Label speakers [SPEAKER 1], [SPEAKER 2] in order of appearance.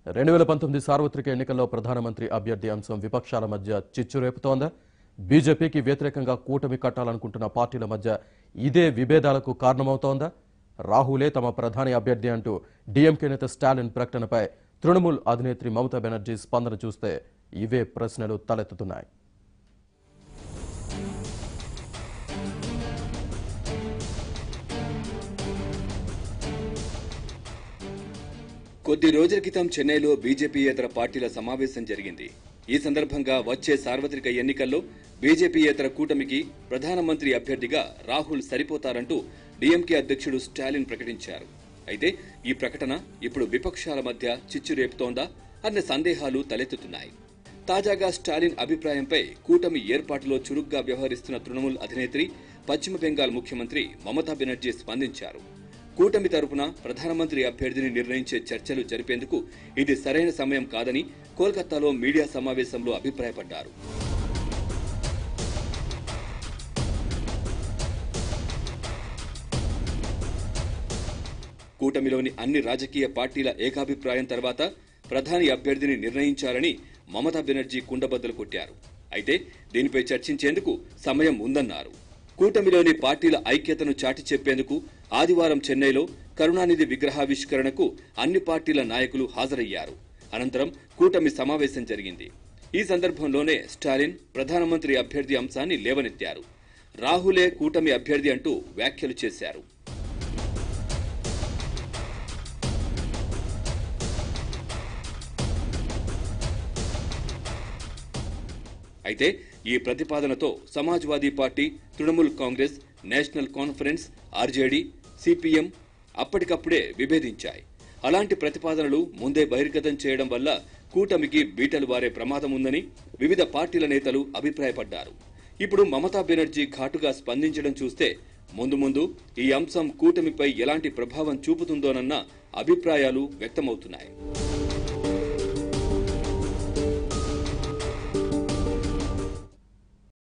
[SPEAKER 1] 2019 సార్వత్రిక ఎన్నికల్లో ప్రధానమంత్రి అభ్యర్థి అంశం విపక్షాల మధ్య చిచ్చు రేపుతోందా? బీజేపీకి వ్యతిరేకంగా కూటమి కట్టాలనుకుంటున్న పార్టీల మధ్య ఇదే విభేదాలకు కారణమవుతోందా? రాహులే తమ ప్రధాని అభ్యర్థి అంటూ డీఎంకే నేత స్టాలిన్ ప్రకటనపై తృణమూల్ అధినేత్రి మమతా బెనర్జీ స్పందన చూస్తే ఇవే ప్రశ్నలు తలెత్తుతున్నాయి.
[SPEAKER 2] కొద్ది రోజుల క్రితం చెన్నైలో బీజేపీయేతర పార్టీల సమావేశం జరిగింది. ఈ సందర్భంగా వచ్చే సార్వత్రిక ఎన్నికల్లో బీజేపీయేతర కూటమికి ప్రధానమంత్రి అభ్యర్థిగా రాహుల్ సరిపోతారంటూ డీఎంకే అధ్యక్షుడు స్టాలిన్ ప్రకటించారు. అయితే ఈ ప్రకటన ఇప్పుడు విపక్షాల మధ్య చిచ్చు రేపుతోందా అన్న సందేహాలు తలెత్తుతున్నాయి. తాజాగా స్టాలిన్ అభిప్రాయంపై కూటమి ఏర్పాటులో చురుగ్గా వ్యవహరిస్తున్న తృణమూల్ అధినేత్రి, పశ్చిమ బెంగాల్ ముఖ్యమంత్రి మమతా బెనర్జీ స్పందించారు. కూటమి తరపున ప్రధానమంత్రి అభ్యర్థిని నిర్ణయించే చర్చలు జరిపేందుకు ఇది సరైన సమయం కాదని కోల్కతాలో మీడియా సమావేశంలో అభిప్రాయపడ్డారు. కూటమిలోని అన్ని రాజకీయ పార్టీల ఏకాభిప్రాయం తర్వాత ప్రధాని అభ్యర్థిని నిర్ణయించాలని మమతా బెనర్జీ కుండబద్దలు కొట్టారు. అయితే దీనిపై చర్చించేందుకు సమయం ఉందన్నారు. కూటమిలోని పార్టీల ఐక్యతను చాటి చెప్పేందుకు ఆదివారం చెన్నైలో కరుణానిధి విగ్రహావిష్కరణకు అన్ని పార్టీల నాయకులు హాజరయ్యారు. అనంతరం కూటమి సమావేశం జరిగింది. ఈ సందర్భంలోనే స్టాలిన్ ప్రధానమంత్రి అభ్యర్థి అంశాన్ని లేవనెత్తారు. రాహులే కూటమి అభ్యర్థి అంటూ వ్యాఖ్యలు చేశారు. అయితే ఈ ప్రతిపాదనతో Samajwadi party, Trinamool Congress, national conference, RJD, CPM అప్పటికప్పుడే విభేదించాయి. అలాంటి ప్రతిపాదనలు ముందే బహిర్గతం చేయడం వల్ల కూటమికి బీటలు వారే ప్రమాదం ఉందని వివిధ పార్టీల నేతలు అభిప్రాయపడ్డారు. ఇప్పుడు మమతా బెనర్జీ ఘాటుగా స్పందించడం చూస్తే ముందు ముందు ఈ అంశం కూటమిపై ఎలాంటి ప్రభావం చూపుతుందోనన్న అభిప్రాయాలు వ్యక్తమవుతున్నాయి.